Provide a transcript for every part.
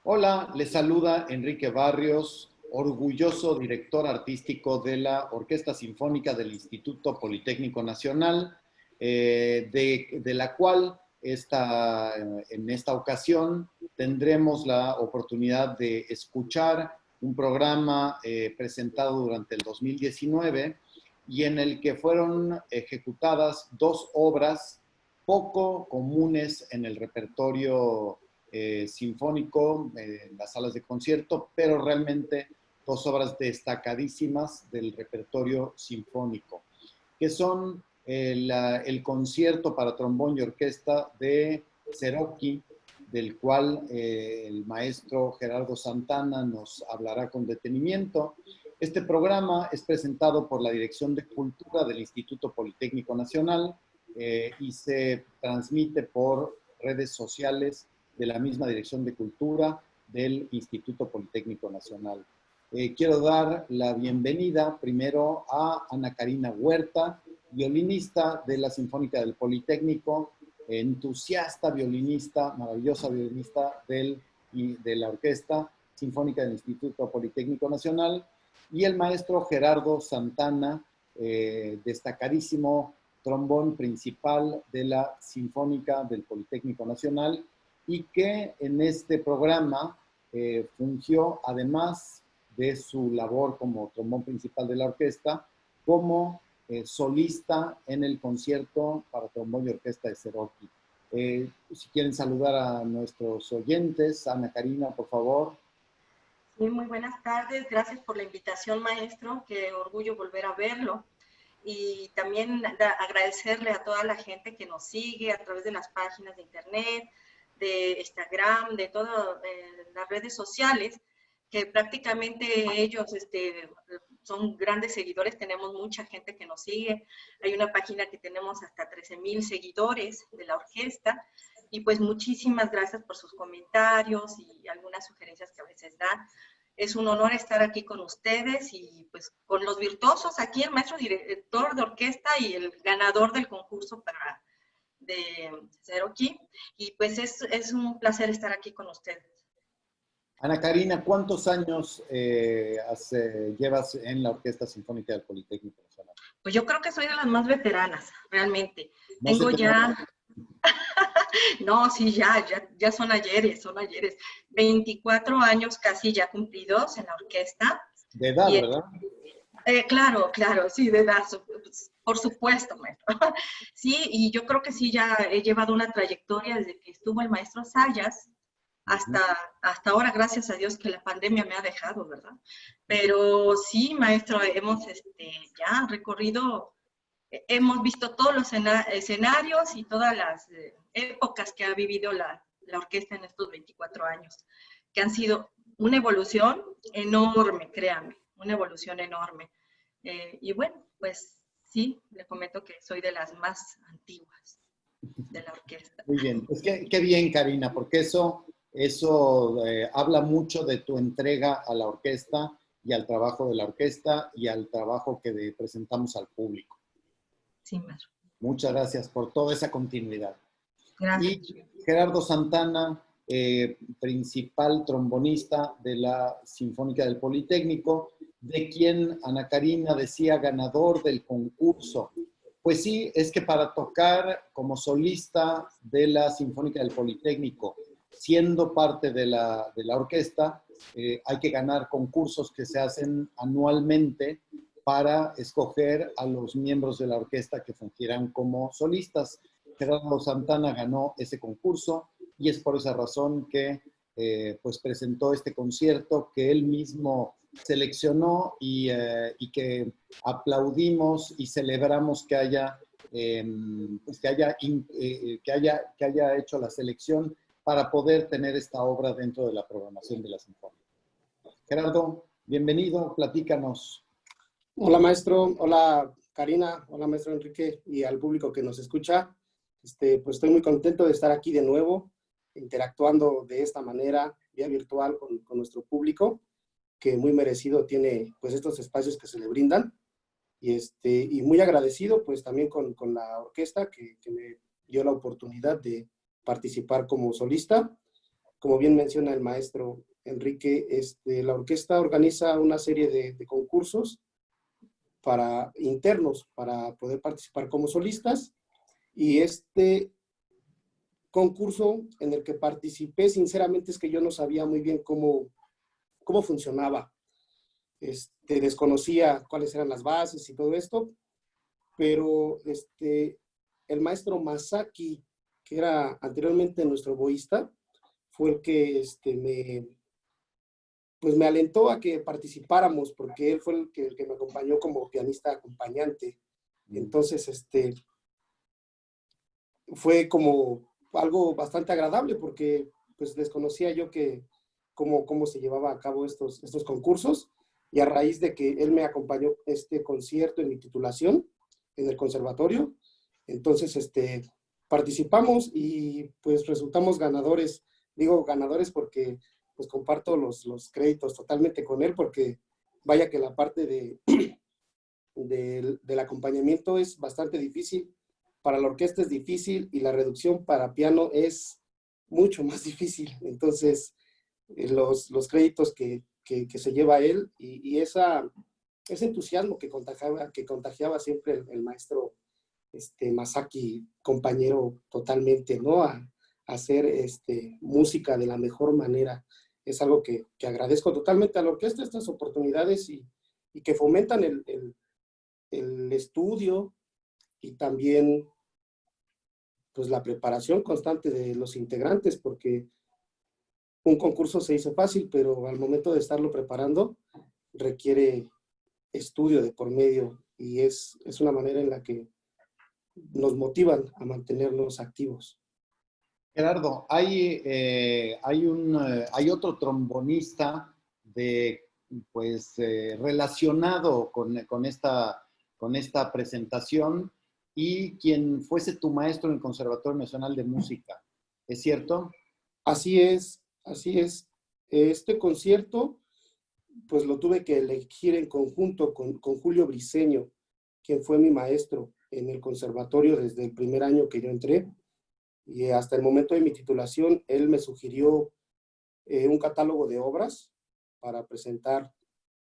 Hola, les saluda Enrique Barrios, orgulloso director artístico de la Orquesta Sinfónica del Instituto Politécnico Nacional, de la cual en esta ocasión tendremos la oportunidad de escuchar un programa presentado durante el 2019 y en el que fueron ejecutadas dos obras poco comunes en el repertorio sinfónico, en las salas de concierto, pero realmente dos obras destacadísimas del repertorio sinfónico, que son el concierto para trombón y orquesta de Cherokee, del cual el maestro Gerardo Santana nos hablará con detenimiento. Este programa es presentado por la Dirección de Cultura del Instituto Politécnico Nacional y se transmite por redes sociales de la misma Dirección de Cultura del Instituto Politécnico Nacional. Quiero dar la bienvenida primero a Ana Karina Huerta, violinista de la Sinfónica del Politécnico, entusiasta violinista, maravillosa violinista de la Orquesta Sinfónica del Instituto Politécnico Nacional, y el maestro Gerardo Santana, destacadísimo trombón principal de la Sinfónica del Politécnico Nacional, y que en este programa fungió, además de su labor como trombón principal de la orquesta, como solista en el concierto para trombón y orquesta de Cherokee. Si quieren saludar a nuestros oyentes, Ana Karina, por favor. Sí, muy buenas tardes. Gracias por la invitación, maestro. Qué orgullo volver a verlo. Y también agradecerle a toda la gente que nos sigue a través de las páginas de internet, de Instagram, de todas las redes sociales, que prácticamente ellos son grandes seguidores. Tenemos mucha gente que nos sigue. Hay una página que tenemos hasta 13,000 seguidores de la orquesta. Y pues muchísimas gracias por sus comentarios y algunas sugerencias que a veces dan. Es un honor estar aquí con ustedes y pues con los virtuosos, aquí el maestro director de orquesta y el ganador del concurso de Cherokee. Y pues es un placer estar aquí con ustedes. Ana Karina, ¿cuántos años llevas en la Orquesta Sinfónica del Politécnico Nacional? Pues yo creo que soy de las más veteranas, realmente. No Tengo sé ya... No, sí, ya son ayeres, son ayeres. 24 años casi ya cumplidos en la orquesta. de edad, Y, ¿verdad? claro, sí, de edad, por supuesto, maestro. Sí, y yo creo que sí, ya he llevado una trayectoria desde que estuvo el maestro Sayas hasta ahora, gracias a Dios que la pandemia me ha dejado, ¿verdad? Pero sí, maestro, hemos ya recorrido. Hemos visto todos los escenarios y todas las épocas que ha vivido la orquesta en estos 24 años, que han sido una evolución enorme, créanme, una evolución enorme. Y bueno, pues sí, le comento que soy de las más antiguas de la orquesta. Muy bien, pues qué bien, Karina, porque eso habla mucho de tu entrega a la orquesta y al trabajo de la orquesta y al trabajo que presentamos al público. Sí, maestro. Muchas gracias por toda esa continuidad. Gracias. Y Gerardo Santana, principal trombonista de la Sinfónica del Politécnico, de quien Ana Karina decía ganador del concurso. Pues sí, es que para tocar como solista de la Sinfónica del Politécnico, siendo parte de la orquesta, hay que ganar concursos que se hacen anualmente para escoger a los miembros de la orquesta que fungirán como solistas. Gerardo Santana ganó ese concurso y es por esa razón que pues presentó este concierto que él mismo seleccionó y que aplaudimos y celebramos que haya, pues que haya hecho la selección para poder tener esta obra dentro de la programación de la Sinfónica. Gerardo, bienvenido, platícanos. Hola maestro, hola Karina, hola maestro Enrique y al público que nos escucha. Pues estoy muy contento de estar aquí de nuevo, interactuando de esta manera, vía virtual con nuestro público, que muy merecido tiene pues estos espacios que se le brindan. Y muy agradecido pues también con la orquesta que me dio la oportunidad de participar como solista. como bien menciona el maestro Enrique, la orquesta organiza una serie de concursos para internos, para poder participar como solistas, y este concurso en el que participé, sinceramente es que yo no sabía muy bien cómo funcionaba. Desconocía cuáles eran las bases y todo esto, pero el maestro Masaki, que era anteriormente nuestro oboísta, fue el que pues me alentó a que participáramos, porque él fue el que me acompañó como pianista acompañante. Entonces, fue como algo bastante agradable, porque pues desconocía yo cómo se llevaba a cabo estos concursos, y a raíz de que él me acompañó este concierto en mi titulación en el conservatorio, entonces participamos y pues resultamos ganadores. Digo ganadores porque pues comparto los créditos totalmente con él, porque vaya que la parte del acompañamiento es bastante difícil. Para la orquesta es difícil, y la reducción para piano es mucho más difícil. Entonces, los créditos que se lleva él, y ese entusiasmo que contagiaba siempre el maestro Masaki, compañero totalmente, ¿no? A hacer música de la mejor manera. Es algo que agradezco totalmente a la orquesta, estas oportunidades, y que fomentan el estudio, y también pues la preparación constante de los integrantes, porque un concurso se dice fácil, pero al momento de estarlo preparando requiere estudio de por medio, y es una manera en la que nos motivan a mantenernos activos. Gerardo, hay otro trombonista relacionado con esta presentación, y quien fuese tu maestro en el Conservatorio Nacional de Música. ¿Es cierto? Así es, así es. Este concierto, pues lo tuve que elegir en conjunto con Julio Briceño, quien fue mi maestro en el conservatorio desde el primer año que yo entré, y hasta el momento de mi titulación. Él me sugirió un catálogo de obras para presentar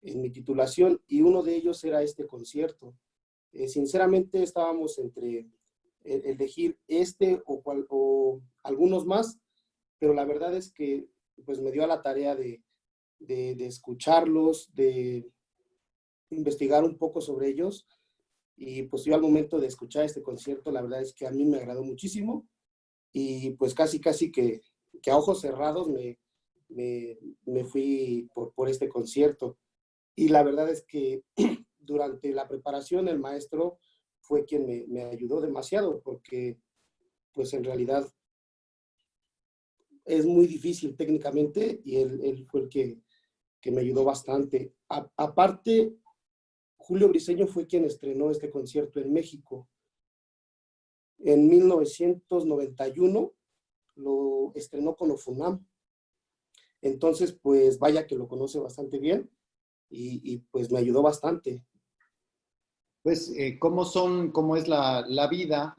en mi titulación, y uno de ellos era este concierto. Sinceramente estábamos entre elegir o algunos más, pero la verdad es que pues me dio a la tarea de escucharlos, de investigar un poco sobre ellos, y pues yo al momento de escuchar este concierto, la verdad es que a mí me agradó muchísimo, y pues casi que a ojos cerrados me fui por este concierto. Y la verdad es que durante la preparación el maestro fue quien me ayudó demasiado, porque pues en realidad es muy difícil técnicamente, y él fue el que me ayudó bastante. Aparte, Julio Briceño fue quien estrenó este concierto en México. En 1991 lo estrenó con Ofunam. Entonces, pues vaya que lo conoce bastante bien, y pues me ayudó bastante. Pues, ¿cómo es la vida?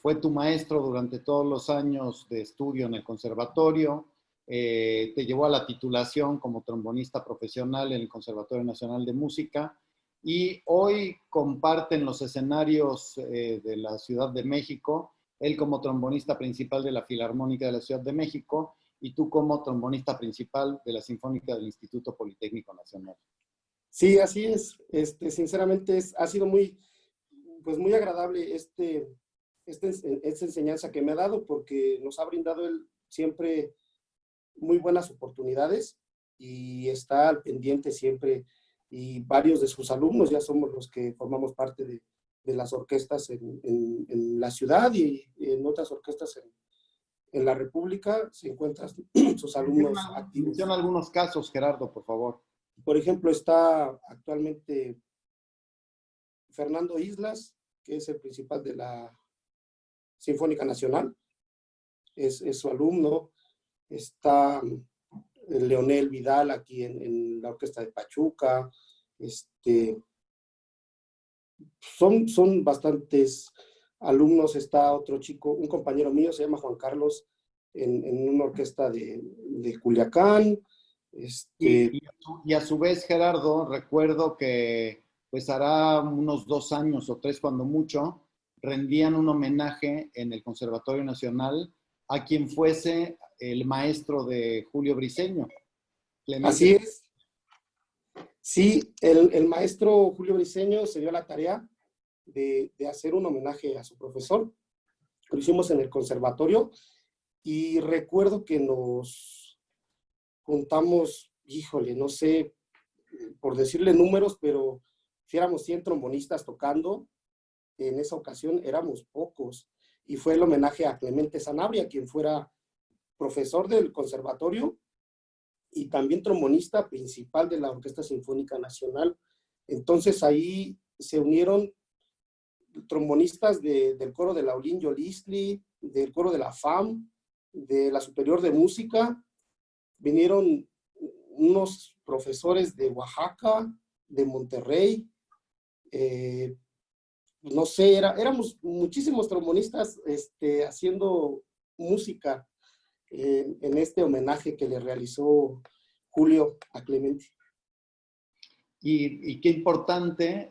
Fue tu maestro durante todos los años de estudio en el conservatorio, te llevó a la titulación como trombonista profesional en el Conservatorio Nacional de Música, y hoy comparten los escenarios de la Ciudad de México, él como trombonista principal de la Filarmónica de la Ciudad de México, y tú como trombonista principal de la Sinfónica del Instituto Politécnico Nacional. Sí, así es. Sinceramente ha sido pues muy agradable esta enseñanza que me ha dado, porque nos ha brindado él siempre muy buenas oportunidades, y está al pendiente siempre, y varios de sus alumnos ya somos los que formamos parte de las orquestas en la ciudad, y en otras orquestas en la República se encuentran sus alumnos activos. Menciona algunos casos, Gerardo, por favor. Por ejemplo, está actualmente Fernando Islas, que es el principal de la Sinfónica Nacional, es su alumno. Está Leonel Vidal aquí en la Orquesta de Pachuca. Son bastantes alumnos. Está otro chico, un compañero mío, se llama Juan Carlos, en una orquesta de Culiacán. Y a su vez, Gerardo, recuerdo que pues hará unos 2 años o 3 cuando mucho, rendían un homenaje en el Conservatorio Nacional a quien fuese el maestro de Julio Briceño, Clemente. Así es. Sí, el maestro Julio Briceño se dio la tarea de hacer un homenaje a su profesor. Lo hicimos en el conservatorio y recuerdo que nos juntamos, híjole, no sé, por decirle números, pero si éramos 100 trombonistas tocando, en esa ocasión éramos pocos. Y fue el homenaje a Clemente Sanabria, quien fuera profesor del conservatorio y también trombonista principal de la Orquesta Sinfónica Nacional. Entonces ahí se unieron trombonistas del coro de Laulín Yolistli, del coro de la FAM, de la Superior de Música. Vinieron unos profesores de Oaxaca, de Monterrey. No sé, éramos muchísimos trombonistas haciendo música en este homenaje que le realizó Julio a Clemente. Y qué importante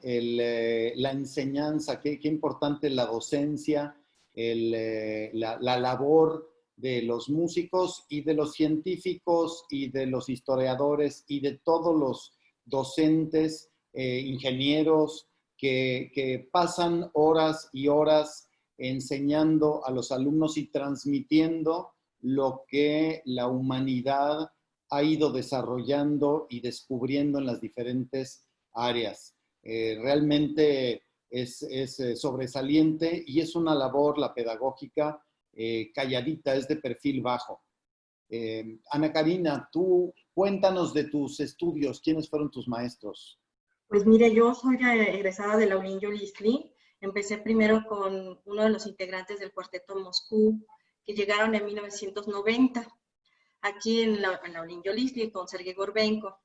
la enseñanza, qué importante la docencia, la labor de los músicos y de los científicos y de los historiadores y de todos los docentes, ingenieros que pasan horas y horas enseñando a los alumnos y transmitiendo lo que la humanidad ha ido desarrollando y descubriendo en las diferentes áreas. Realmente es sobresaliente y es una labor, la pedagógica, calladita, es de perfil bajo. Ana Karina, tú cuéntanos de tus estudios, ¿quiénes fueron tus maestros? Pues mire, yo soy egresada de Laulín Yolistli. Empecé primero con uno de los integrantes del Cuarteto Moscú, que llegaron en 1990. Aquí en Laulín Yolistli con Sergei Gorbenko.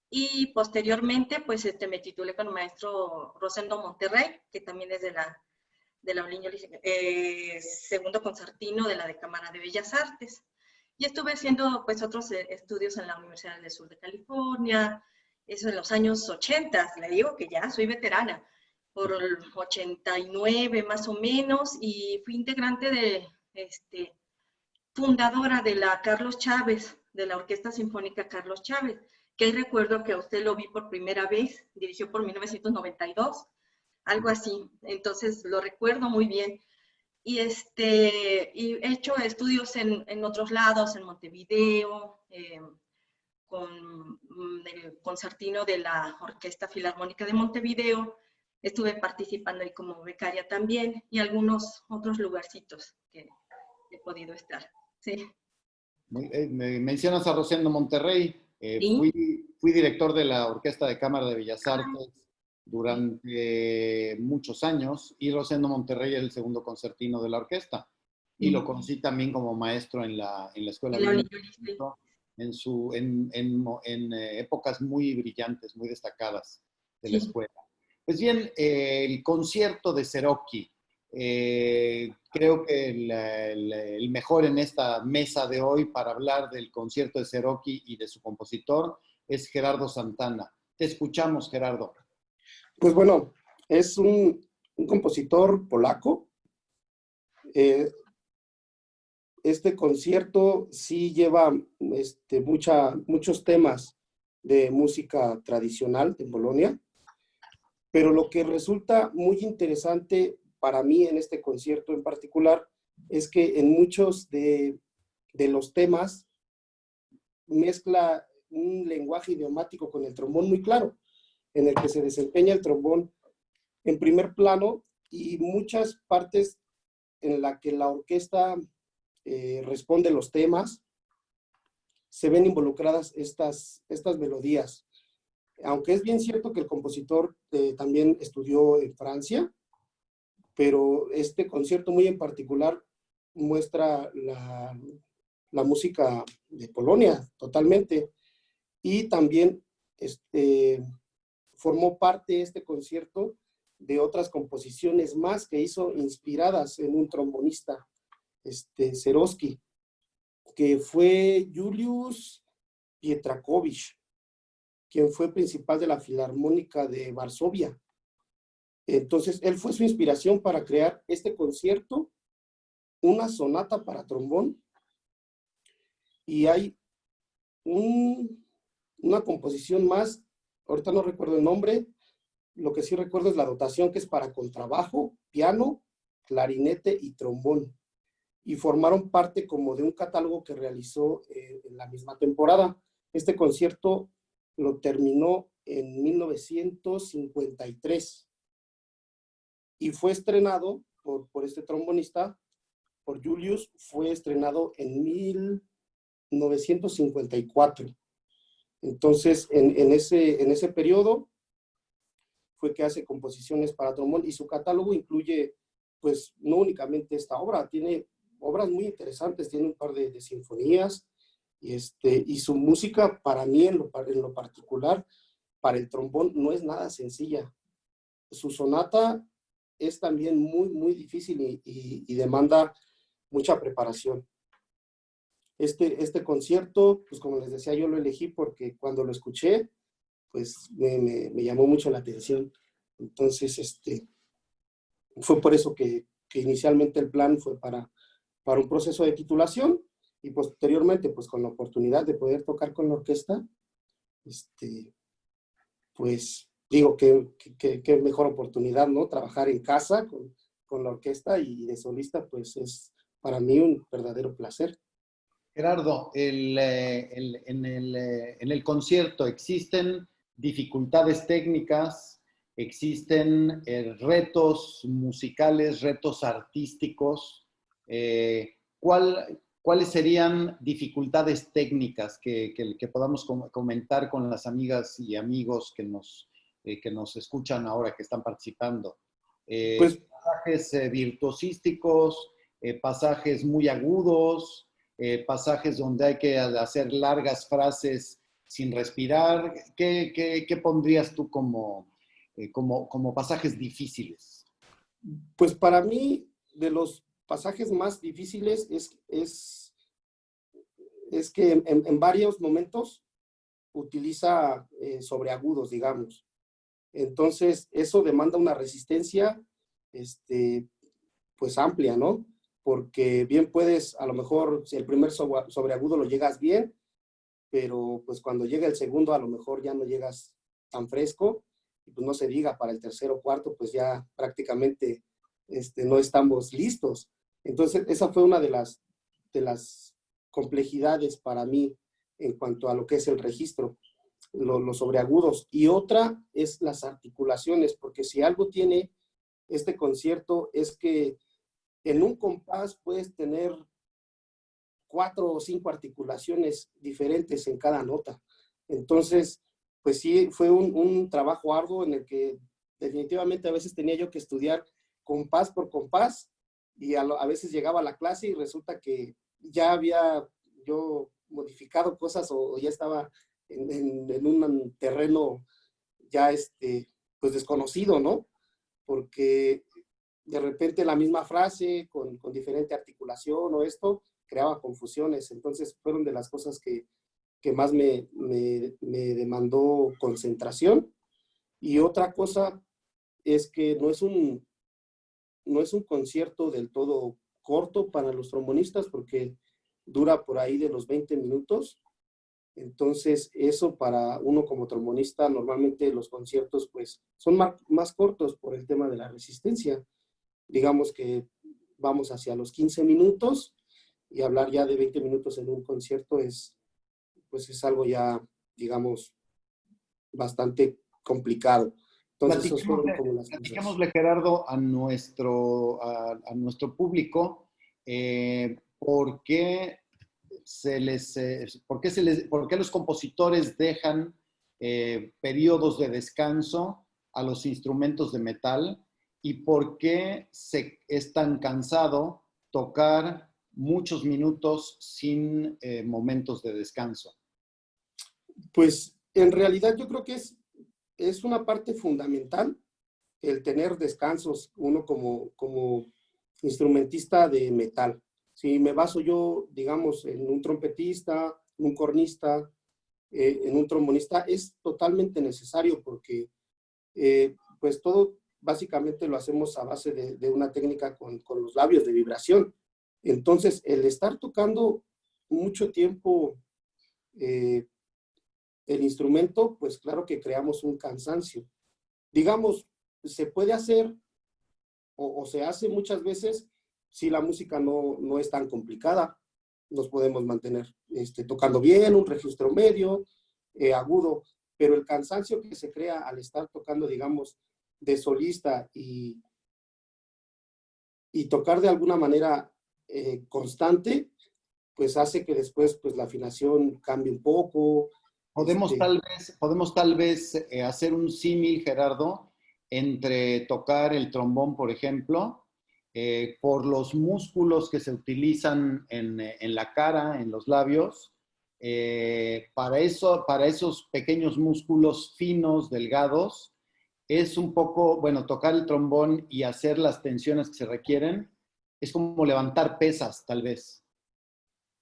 Y posteriormente, pues me titulé con el maestro Rosendo Monterrey, que también es de Laulín Yolistli, segundo concertino de la de Cámara de Bellas Artes. Y estuve haciendo pues otros estudios en la Universidad del Sur de California, eso en los años 80, le digo que ya soy veterana, por el 89 más o menos, y fui integrante de fundadora de la Carlos Chávez, de la Orquesta Sinfónica Carlos Chávez, que recuerdo que a usted lo vi por primera vez, dirigió por 1992, algo así, entonces lo recuerdo muy bien. Y he hecho estudios en otros lados, en Montevideo, con el concertino de la Orquesta Filarmónica de Montevideo, estuve participando ahí como becaria también, y algunos otros lugarcitos que he podido estar. Sí. Me mencionas a Rosendo Monterrey. ¿Sí? Fui director de la Orquesta de Cámara de Bellas Artes durante muchos años y Rosendo Monterrey es el segundo concertino de la orquesta. Y lo conocí también como maestro en la Escuela de en épocas muy brillantes, muy destacadas de la escuela. Pues bien, el concierto de Serocchi. Creo que el mejor en esta mesa de hoy para hablar del concierto de Serocchi y de su compositor es Gerardo Santana. Te escuchamos, Gerardo. Pues bueno, es un compositor polaco. Este concierto sí lleva muchos temas de música tradicional en Polonia, pero lo que resulta muy interesante para mí en este concierto en particular es que en muchos de los temas mezcla un lenguaje idiomático con el trombón muy claro, en el que se desempeña el trombón en primer plano y muchas partes en la que la orquesta responde los temas, se ven involucradas estas melodías. Aunque es bien cierto que el compositor también estudió en Francia, pero este concierto muy en particular muestra la música de Polonia totalmente. Y también formó parte este concierto de otras composiciones más que hizo inspiradas en un trombonista, Serosky. que fue Julius Pietraszkiewicz, quien fue principal de la Filarmónica de Varsovia. Entonces, él fue su inspiración para crear este concierto, una sonata para trombón, y hay una composición más, ahorita no recuerdo el nombre, lo que sí recuerdo es la dotación, que es para contrabajo, piano, clarinete y trombón, y formaron parte como de un catálogo que realizó en la misma temporada. Este concierto lo terminó en 1953 y fue estrenado por este trombonista, por Julius, fue estrenado en 1954. Entonces, en ese periodo fue que hace composiciones para trombón, y su catálogo incluye, pues, no únicamente esta obra, tiene obras muy interesantes, tiene un par de sinfonías, y su música, para mí en lo particular, para el trombón, no es nada sencilla. Su sonata es también muy, muy difícil y demanda mucha preparación. Este concierto, pues como les decía, yo lo elegí porque cuando lo escuché, pues me llamó mucho la atención. Entonces, fue por eso que inicialmente el plan fue para un proceso de titulación, y posteriormente, pues con la oportunidad de poder tocar con la orquesta, pues digo que mejor oportunidad, ¿no? Trabajar en casa con la orquesta, y de solista, pues es para mí un verdadero placer. Gerardo, en el concierto existen dificultades técnicas, existen retos musicales, retos artísticos. ¿Cuáles serían dificultades técnicas que podamos comentar con las amigas y amigos que nos escuchan ahora, que están participando? Pues, pasajes virtuosísticos, pasajes muy agudos, pasajes donde hay que hacer largas frases sin respirar. ¿Qué pondrías tú como pasajes difíciles? Pues para mí, de los pasajes más difíciles es que en varios momentos utiliza sobreagudos, digamos. Entonces, eso demanda una resistencia, pues amplia, ¿no? Porque bien puedes, a lo mejor, si el primer sobreagudo lo llegas bien, pero pues cuando llega el segundo, a lo mejor ya no llegas tan fresco, y pues no se diga, para el tercero o cuarto, pues ya prácticamente no estamos listos. Entonces, esa fue una de las complejidades para mí en cuanto a lo que es el registro, los sobreagudos. Y otra es las articulaciones, porque si algo tiene este concierto es que en un compás puedes tener 4 o 5 articulaciones diferentes en cada nota. Entonces, pues sí, fue un trabajo arduo en el que definitivamente a veces tenía yo que estudiar compás por compás, y a veces llegaba a la clase y resulta que ya había yo modificado cosas, o ya estaba en un terreno ya pues desconocido, ¿no? Porque de repente la misma frase con diferente articulación o esto creaba confusiones. Entonces fueron de las cosas que más me demandó concentración. Y otra cosa es que no es un concierto del todo corto para los trombonistas, porque dura por ahí de los 20 minutos. Entonces, eso para uno como trombonista, normalmente los conciertos pues son más cortos por el tema de la resistencia. Digamos que vamos hacia los 15 minutos, y hablar ya de 20 minutos en un concierto es algo ya, digamos, bastante complicado. Entonces, esos fueron como las cosas. Platicémosle, Gerardo, a nuestro público, ¿por qué los compositores dejan periodos de descanso a los instrumentos de metal, y por qué es tan cansado tocar muchos minutos sin momentos de descanso? Pues en realidad yo creo que es una parte fundamental el tener descansos, uno como instrumentista de metal. Si me baso yo, digamos, en un trompetista, un cornista, en un trombonista, es totalmente necesario porque pues todo básicamente lo hacemos a base de una técnica con los labios de vibración. Entonces, el estar tocando mucho tiempo el instrumento, pues claro que creamos un cansancio. Digamos, se puede hacer o se hace muchas veces si la música no es tan complicada. Nos podemos mantener tocando bien, un registro medio, agudo, pero el cansancio que se crea al estar tocando, digamos, de solista y tocar de alguna manera constante, pues hace que después pues la afinación cambie un poco. Podemos tal vez hacer un símil, Gerardo, entre tocar el trombón, por ejemplo, por los músculos que se utilizan en la cara, en los labios, para esos pequeños músculos finos, delgados, es un poco, bueno, tocar el trombón y hacer las tensiones que se requieren, es como levantar pesas, tal vez.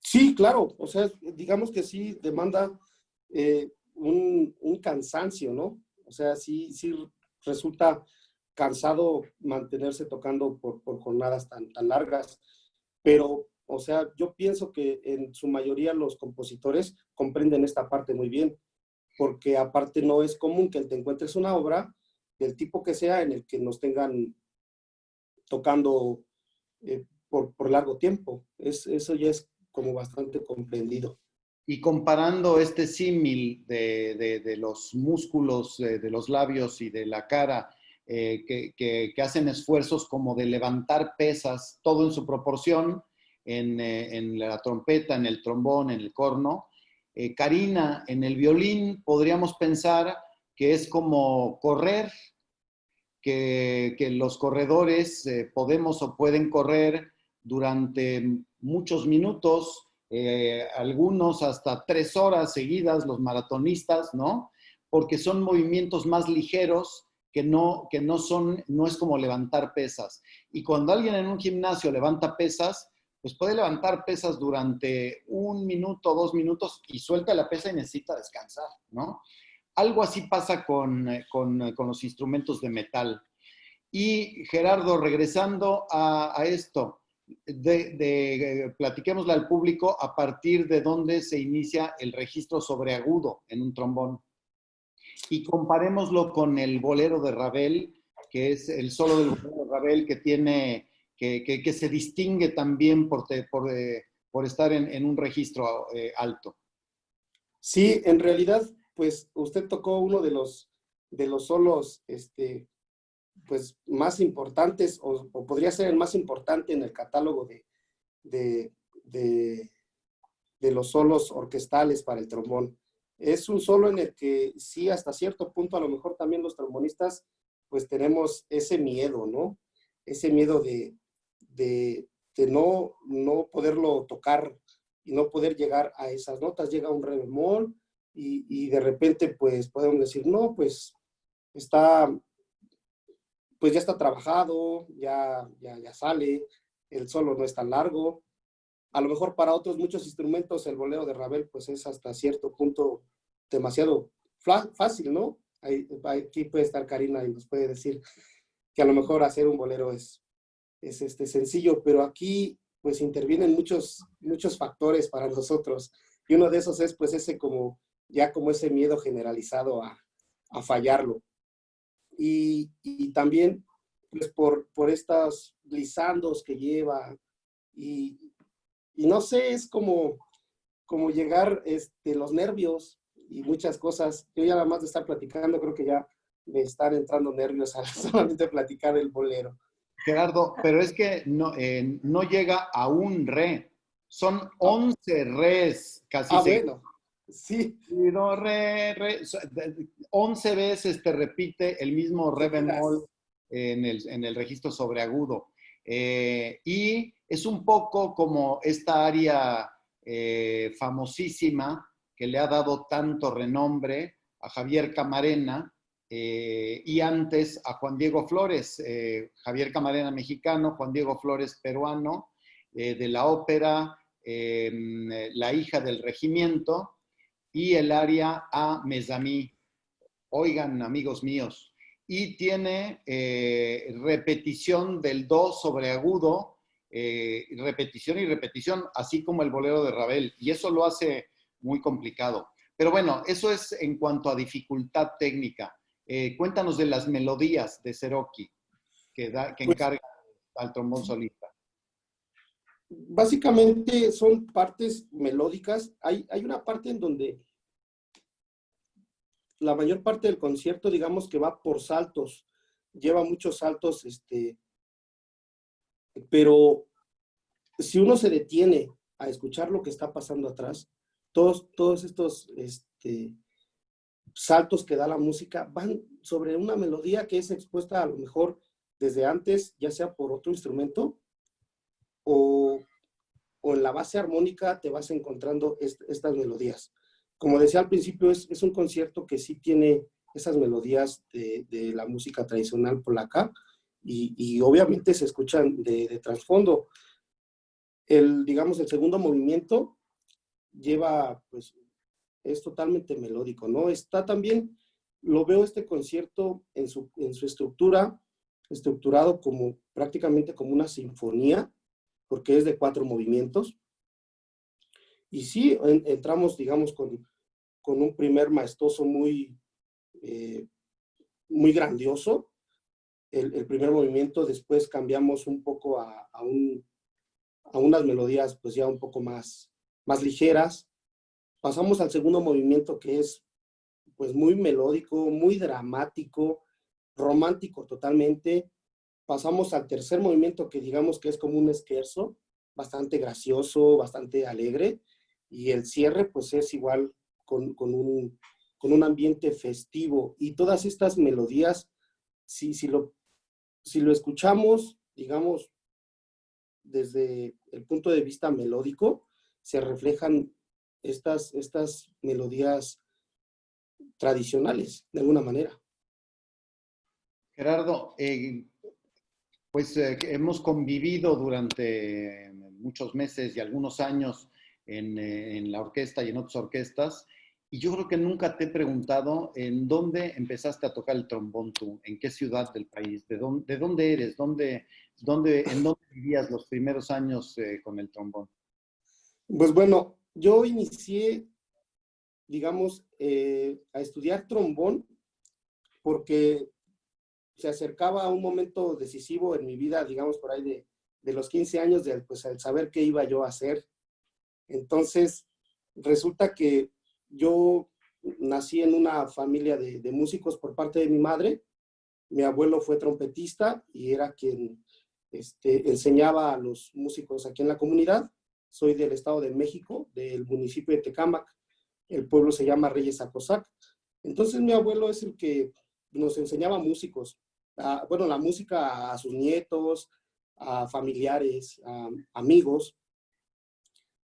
Sí, claro, o sea, digamos que sí demanda un cansancio, ¿no? O sea, sí resulta cansado mantenerse tocando por jornadas tan largas, pero, o sea, yo pienso que en su mayoría los compositores comprenden esta parte muy bien, porque aparte no es común que te encuentres una obra del tipo que sea en el que nos tengan tocando por largo tiempo. Eso ya es como bastante comprendido. Y comparando este símil de los músculos de los labios y de la cara que hacen esfuerzos como de levantar pesas, todo en su proporción, en la trompeta, en el trombón, en el corno. Karina, en el violín podríamos pensar que es como correr, que los corredores podemos o pueden correr durante muchos minutos, algunos hasta 3 horas seguidas, los maratonistas, ¿no? Porque son movimientos más ligeros no es como levantar pesas. Y cuando alguien en un gimnasio levanta pesas, pues puede levantar pesas durante 1 minuto, 2 minutos y suelta la pesa y necesita descansar, ¿no? Algo así pasa con los instrumentos de metal. Y Gerardo, regresando a esto, platiquémosle al público a partir de dónde se inicia el registro sobreagudo en un trombón. Y comparémoslo con el bolero de Ravel, que es el solo del bolero de Ravel que se distingue también por estar en un registro alto. Sí, en realidad, pues usted tocó uno de los solos pues, más importantes, o podría ser el más importante en el catálogo de, de, de los solos orquestales para el trombón. Es un solo en el que sí, hasta cierto punto, a lo mejor también los trombonistas, pues tenemos ese miedo, ¿no? Ese miedo de no poderlo tocar y no poder llegar a esas notas. Llega un re bemol y de repente, pues podemos decir, no, pues está, pues ya está trabajado, ya sale, el solo no es tan largo. A lo mejor para otros muchos instrumentos el bolero de Ravel pues es hasta cierto punto demasiado fácil, ¿no? Aquí puede estar Karina y nos puede decir que a lo mejor hacer un bolero es sencillo, pero aquí pues intervienen muchos factores para nosotros y uno de esos es pues ese como ese miedo generalizado a fallarlo. Y también pues por estos glissandos que lleva y no sé, es como llegar los nervios y muchas cosas. Yo ya nada más de estar platicando, creo que ya me están entrando nervios a solamente platicar el bolero. Gerardo, pero es que no llega a un re. Son 11 res casi Bueno, sí. Y do, re. 11 veces te repite el mismo re bemol en el registro sobreagudo. Y es un poco como esta área famosísima que le ha dado tanto renombre a Javier Camarena y antes a Juan Diego Flores. Javier Camarena mexicano, Juan Diego Flores peruano. de la ópera La hija del regimiento y el aria a Mes amis. Oigan, amigos míos. Y tiene repetición del do sobre agudo, repetición y repetición, así como el bolero de Ravel. Y eso lo hace muy complicado. Pero bueno, eso es en cuanto a dificultad técnica. Cuéntanos de las melodías de Seroki que Pues encarga al trombón solista. básicamente son partes melódicas. Hay una parte en donde la mayor parte del concierto, digamos que va por saltos, lleva muchos saltos, pero si uno se detiene a escuchar lo que está pasando atrás, todos estos saltos que da la música van sobre una melodía que es expuesta a lo mejor desde antes, ya sea por otro instrumento o, o en la base armónica te vas encontrando estas melodías. Como decía al principio, es un concierto que sí tiene esas melodías de la música tradicional polaca y obviamente se escuchan de trasfondo. Digamos, el segundo movimiento lleva, pues, es totalmente melódico, ¿no? Está también, lo veo este concierto en su estructura, estructurado como prácticamente como una sinfonía, porque es de 4 movimientos. Y sí, entramos, digamos, con un primer maestoso eh, muy grandioso. El primer movimiento, después cambiamos un poco a unas melodías pues ya un poco más ligeras. Pasamos al segundo movimiento que es pues muy melódico, muy dramático, romántico totalmente. Pasamos al tercer movimiento que digamos que es como un scherzo, bastante gracioso, bastante alegre. Y el cierre pues es igual con un ambiente festivo. Y todas estas melodías, si lo escuchamos, digamos, desde el punto de vista melódico, se reflejan estas melodías tradicionales, de alguna manera. Gerardo, pues hemos convivido durante muchos meses y algunos años en la orquesta y en otras orquestas, y yo creo que nunca te he preguntado en dónde empezaste a tocar el trombón tú, en qué ciudad del país, de dónde eres, en dónde vivías los primeros años con el trombón. Pues bueno, yo inicié, digamos, a estudiar trombón porque se acercaba a un momento decisivo en mi vida, digamos, por ahí de los 15 años, pues al saber qué iba yo a hacer. Entonces, resulta que yo nací en una familia de músicos por parte de mi madre. Mi abuelo fue trompetista y era quien enseñaba a los músicos aquí en la comunidad. Soy del Estado de México, del municipio de Tecámac. El pueblo se llama Reyes Acosac. Entonces mi abuelo es el que nos enseñaba músicos, bueno, la música a sus nietos, a familiares, a amigos.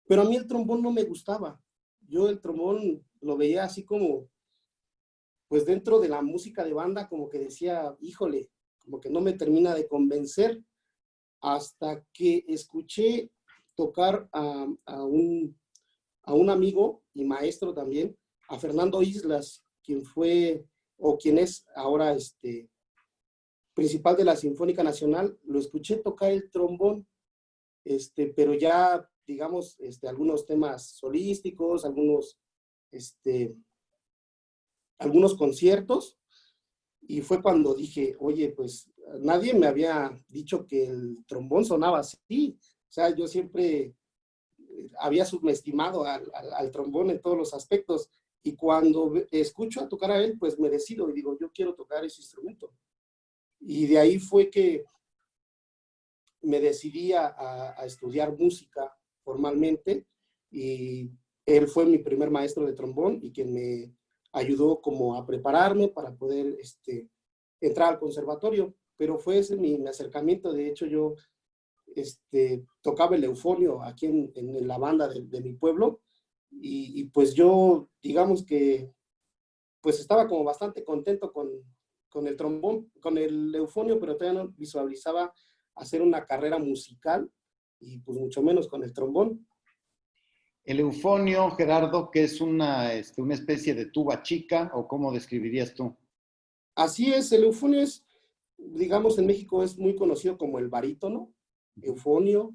Pero a mí el trombón no me gustaba. Yo el trombón lo veía así como, pues dentro de la música de banda, como que decía, híjole, como que no me termina de convencer, hasta que escuché tocar a un amigo y maestro también, a Fernando Islas, quien fue, o quien es ahora principal de la Sinfónica Nacional. Lo escuché tocar el trombón, pero ya, digamos, algunos temas solísticos, algunos conciertos, y fue cuando dije, oye, pues nadie me había dicho que el trombón sonaba así. O sea, yo siempre había subestimado al trombón en todos los aspectos, y cuando escucho a tocar a él, pues me decido y digo, yo quiero tocar ese instrumento. Y de ahí fue que me decidí a estudiar música formalmente, y él fue mi primer maestro de trombón y quien me ayudó como a prepararme para poder entrar al conservatorio. Pero fue ese mi acercamiento. De hecho, yo tocaba el eufonio aquí en la banda de mi pueblo, y pues yo, digamos que, pues estaba como bastante contento con el trombón, con el eufonio, pero todavía no visualizaba hacer una carrera musical y pues mucho menos con el trombón. El eufonio, Gerardo, que es una especie de tuba chica, ¿o cómo describirías tú? Así es, el eufonio es, digamos, en México es muy conocido como el barítono, eufonio,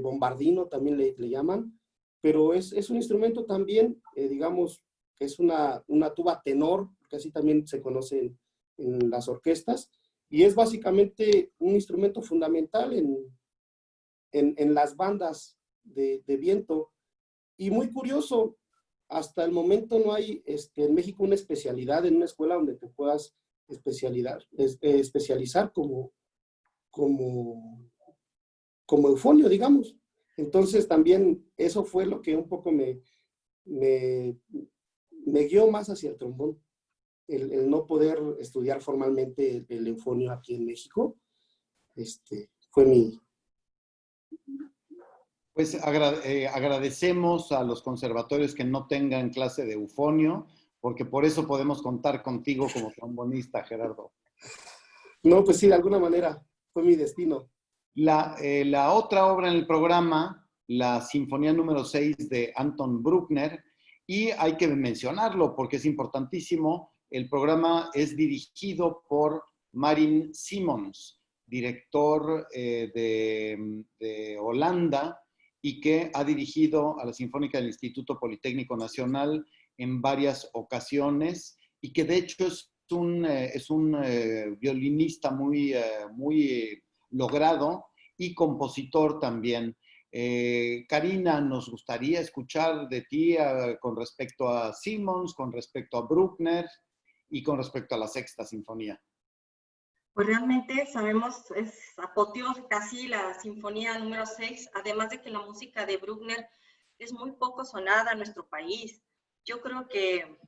bombardino también le llaman, pero es un instrumento también, digamos, que es una tuba tenor, que así también se conoce en las orquestas, y es básicamente un instrumento fundamental en las bandas de viento. Y muy curioso, hasta el momento no hay en México una especialidad en una escuela donde te puedas especializar como eufonio, digamos. Entonces también eso fue lo que un poco me guió más hacia el trombón, el no poder estudiar formalmente el eufonio aquí en México, fue mi... Pues agradecemos a los conservatorios que no tengan clase de eufonio, porque por eso podemos contar contigo como trombonista, Gerardo. No, pues sí, de alguna manera fue mi destino. La otra obra en el programa, la Sinfonía número 6 de Anton Bruckner, y hay que mencionarlo porque es importantísimo, el programa es dirigido por Marin Simons, director de Holanda, y que ha dirigido a la Sinfónica del Instituto Politécnico Nacional en varias ocasiones, y que de hecho es un violinista muy logrado y compositor también. Karina, nos gustaría escuchar de ti con respecto a Simons, con respecto a Bruckner y con respecto a la Sexta Sinfonía. Pues realmente sabemos, es apoteósica casi la Sinfonía número 6, además de que la música de Bruckner es muy poco sonada en nuestro país. Yo creo que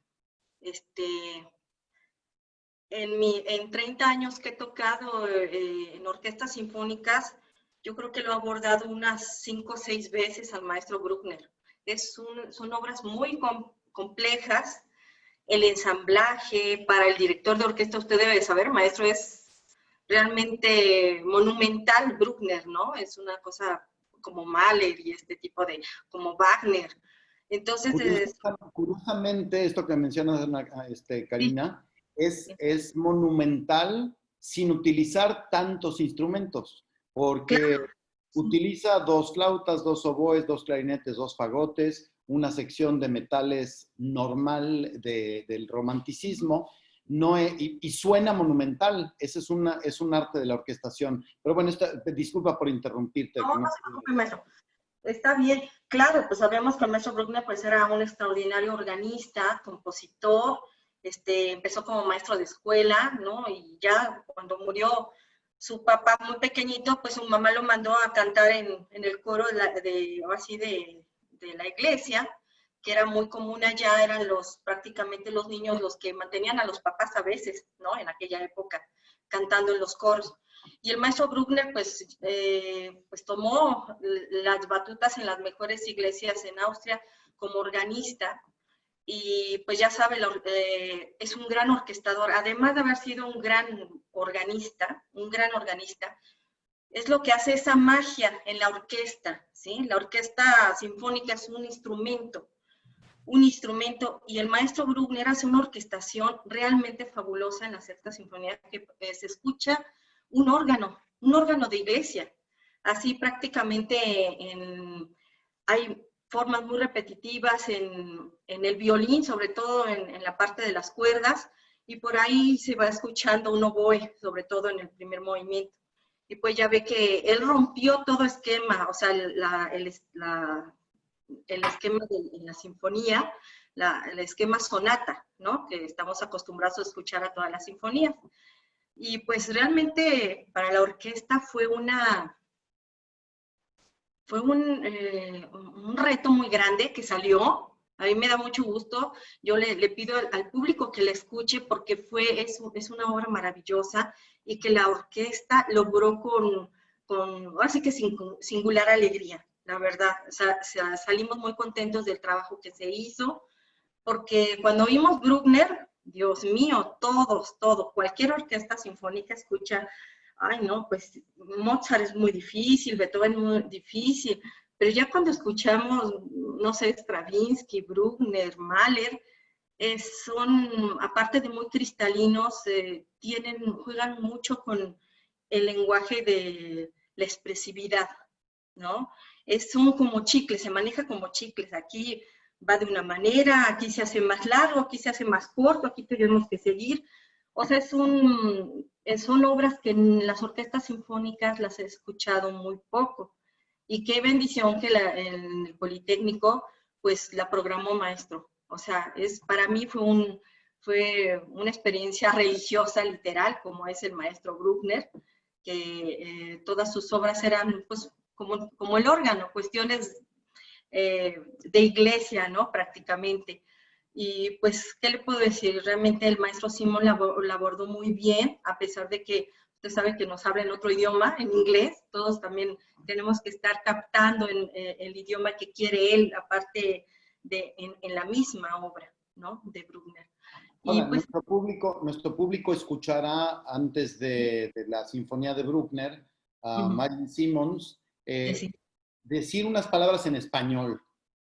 en 30 años que he tocado en orquestas sinfónicas, yo creo que lo he abordado unas 5 o 6 veces al maestro Bruckner. Son obras muy complejas. El ensamblaje para el director de orquesta, usted debe de saber, maestro, es realmente monumental Bruckner, ¿no? Es una cosa como Mahler y como Wagner. Entonces, curiosamente, esto que mencionas, Karina, sí. es monumental sin utilizar tantos instrumentos, porque Claro. utiliza 2 flautas, 2 oboes, 2 clarinetes, 2 fagotes, una sección de metales normal del romanticismo, y suena monumental. Ese es un arte de la orquestación. Pero bueno, disculpa por interrumpirte. No, no se preocupe, maestro. Está bien, claro, pues sabemos que el maestro Bruckner pues era un extraordinario organista, compositor, empezó como maestro de escuela, ¿no? Y ya cuando murió su papá muy pequeñito, pues su mamá lo mandó a cantar en el coro de la iglesia, que era muy común allá, eran prácticamente los niños los que mantenían a los papás a veces, ¿no? En aquella época, cantando en los coros. Y el maestro Bruckner, pues tomó las batutas en las mejores iglesias en Austria como organista, y pues ya sabe, es un gran orquestador, además de haber sido un gran organista, es lo que hace esa magia en la orquesta, ¿sí? La orquesta sinfónica es un instrumento, y el maestro Bruckner hace una orquestación realmente fabulosa en la Sexta Sinfonía, que se escucha un órgano de iglesia. Así prácticamente hay formas muy repetitivas en el violín, sobre todo en la parte de las cuerdas, y por ahí se va escuchando un oboe, sobre todo en el primer movimiento. Y pues ya ve que él rompió todo esquema, o sea, el esquema en la sinfonía, el esquema sonata, ¿no? Que estamos acostumbrados a escuchar a todas las sinfonías. Y pues realmente para la orquesta fue un reto muy grande que salió. A mí me da mucho gusto. Yo le pido al público que la escuche porque es una obra maravillosa y que la orquesta logró así que singular alegría, la verdad. O sea, salimos muy contentos del trabajo que se hizo, porque cuando vimos Bruckner, Dios mío, cualquier orquesta sinfónica escucha ay no, pues Mozart es muy difícil, Beethoven es muy difícil, pero ya cuando escuchamos, no sé, Stravinsky, Bruckner, Mahler, son, aparte de muy cristalinos, juegan mucho con el lenguaje de la expresividad, ¿no? Son como chicles, se maneja como chicles. Aquí va de una manera, aquí se hace más largo, aquí se hace más corto, aquí tenemos que seguir. O sea, son obras que en las orquestas sinfónicas las he escuchado muy poco. Y qué bendición que en el Politécnico, pues la programó maestro. O sea, para mí fue una experiencia religiosa literal, como es el maestro Bruckner, que todas sus obras eran pues como el órgano, cuestiones de iglesia, ¿no? Prácticamente. Y pues, ¿qué le puedo decir? Realmente el maestro Simón la abordó muy bien, a pesar de que usted sabe que nos habla en otro idioma, en inglés, todos también tenemos que estar captando el idioma que quiere él, aparte en la misma obra, ¿no? De Bruckner. Y Ahora, pues, nuestro público escuchará antes de la Sinfonía de Bruckner a Miles Simmons sí, decir unas palabras en español,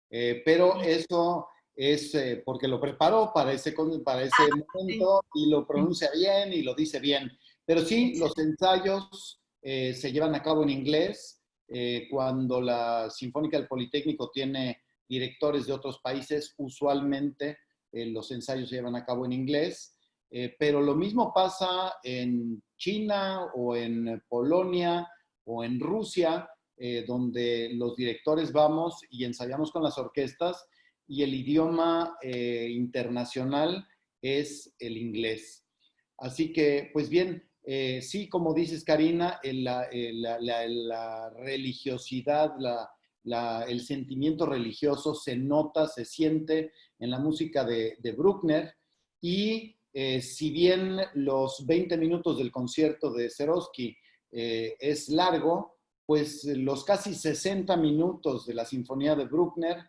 pero eso es porque lo preparó para ese sí, momento y lo sí, pronuncia bien y lo dice bien. Pero sí, los ensayos se llevan a cabo en inglés. Cuando la Sinfónica del Politécnico tiene directores de otros países, usualmente los ensayos se llevan a cabo en inglés. Pero lo mismo pasa en China o en Polonia o en Rusia, donde los directores vamos y ensayamos con las orquestas y el idioma internacional es el inglés. Así que, pues bien, sí, como dices, Karina, la religiosidad, el sentimiento religioso se nota, se siente en la música de Bruckner y si bien los 20 minutos del concierto de Seroski es largo, pues los casi 60 minutos de la Sinfonía de Bruckner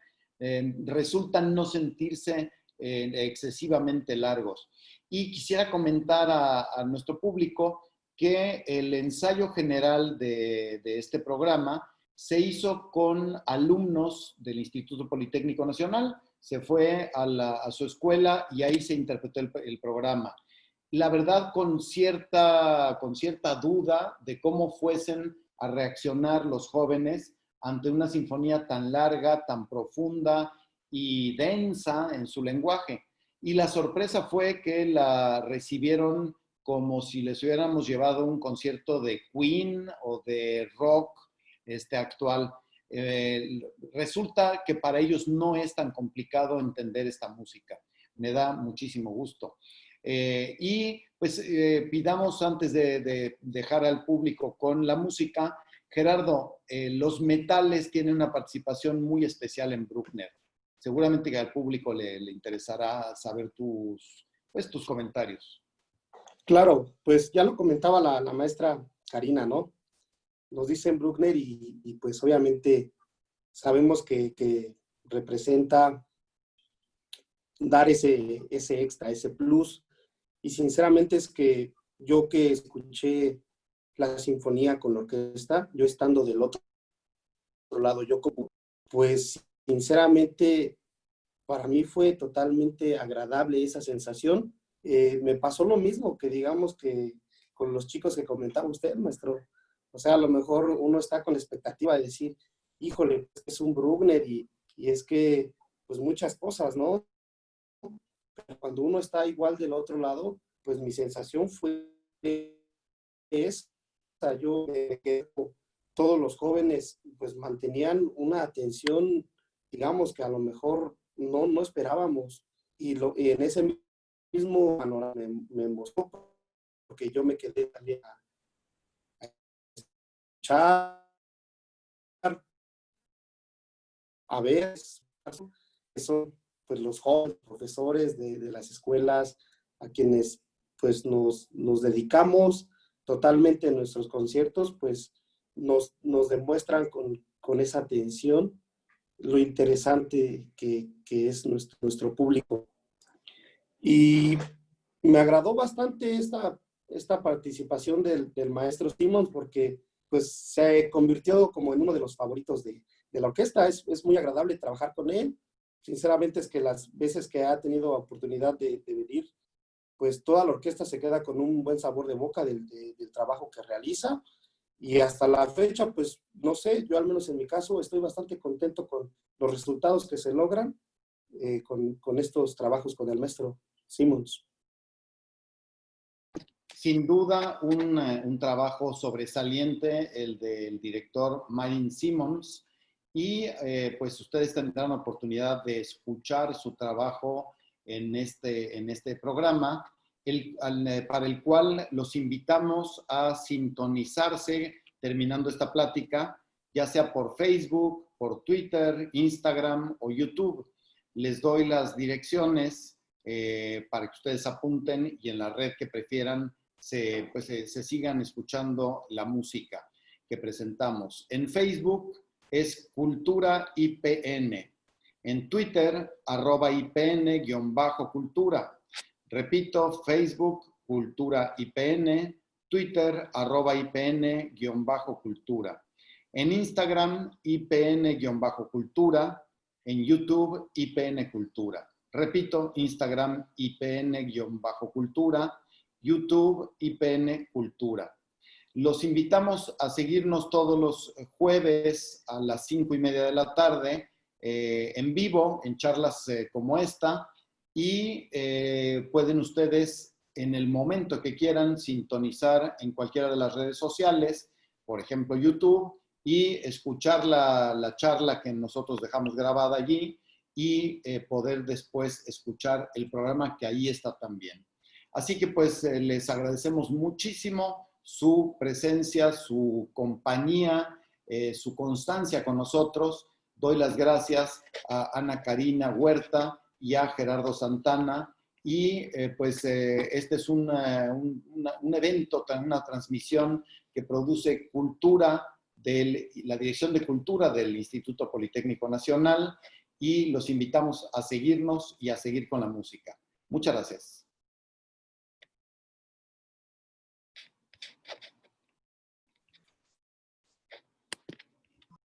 resultan no sentirse excesivamente largos. Y quisiera comentar a nuestro público que el ensayo general de este programa se hizo con alumnos del Instituto Politécnico Nacional, se fue a su escuela y ahí se interpretó el programa. La verdad, con cierta duda de cómo fuesen a reaccionar los jóvenes ante una sinfonía tan larga, tan profunda y densa en su lenguaje. Y la sorpresa fue que la recibieron como si les hubiéramos llevado un concierto de Queen o de rock actual. Resulta que para ellos no es tan complicado entender esta música. Me da muchísimo gusto. Y pues pidamos antes de dejar al público con la música, Gerardo, los metales tienen una participación muy especial en Bruckner. Seguramente que al público le interesará saber tus comentarios. Claro, pues ya lo comentaba la maestra Karina, ¿no? Nos dicen Bruckner y pues obviamente sabemos que representa dar ese extra, ese plus. Y sinceramente es que yo que escuché la sinfonía con la orquesta, yo estando del otro lado, yo como, pues sinceramente para mí fue totalmente agradable esa sensación. Me pasó lo mismo que digamos que con los chicos que comentaba usted, maestro. O sea, a lo mejor uno está con la expectativa de decir, híjole, es un Bruckner y es que, pues muchas cosas, ¿no? Pero cuando uno está igual del otro lado, pues mi sensación fue esa. Yo todos los jóvenes pues mantenían una atención, digamos que a lo mejor no esperábamos. Y en ese mismo panorama me mostró, porque yo me quedé a escuchar, a ver, eso, pues los jóvenes profesores de las escuelas a quienes pues nos dedicamos totalmente en nuestros conciertos, pues nos demuestran con esa atención lo interesante que es nuestro público. Y me agradó bastante esta participación del maestro Simmons porque pues se convirtió como en uno de los favoritos de la orquesta. Es muy agradable trabajar con él. Sinceramente es que las veces que ha tenido oportunidad de venir, pues toda la orquesta se queda con un buen sabor de boca del trabajo que realiza. Y hasta la fecha, pues no sé, yo al menos en mi caso estoy bastante contento con los resultados que se logran con estos trabajos con el maestro Simmons. Sin duda, un trabajo sobresaliente el del director Martin Simmons, y pues ustedes tendrán la oportunidad de escuchar su trabajo en este programa, para el cual los invitamos a sintonizarse terminando esta plática, ya sea por Facebook, por Twitter, Instagram o YouTube. Les doy las direcciones para que ustedes apunten y en la red que prefieran se sigan escuchando la música que presentamos. En Facebook es Cultura IPN. En Twitter, @IPN_cultura. Repito, Facebook, Cultura IPN. Twitter, @IPN_cultura. En Instagram, IPN_cultura. En YouTube, IPN Cultura. Repito, Instagram, IPN_cultura. YouTube, IPN Cultura. Los invitamos a seguirnos todos los jueves a las 5:30 de la tarde en vivo, en charlas como esta, y pueden ustedes en el momento que quieran sintonizar en cualquiera de las redes sociales, por ejemplo YouTube, y escuchar la charla que nosotros dejamos grabada allí y poder después escuchar el programa que ahí está también. Así que pues les agradecemos muchísimo su presencia, su compañía, su constancia con nosotros. Doy las gracias a Ana Karina Huerta y a Gerardo Santana. Y este es un evento, una transmisión que produce Cultura, la Dirección de Cultura del Instituto Politécnico Nacional, y los invitamos a seguirnos y a seguir con la música. Muchas gracias.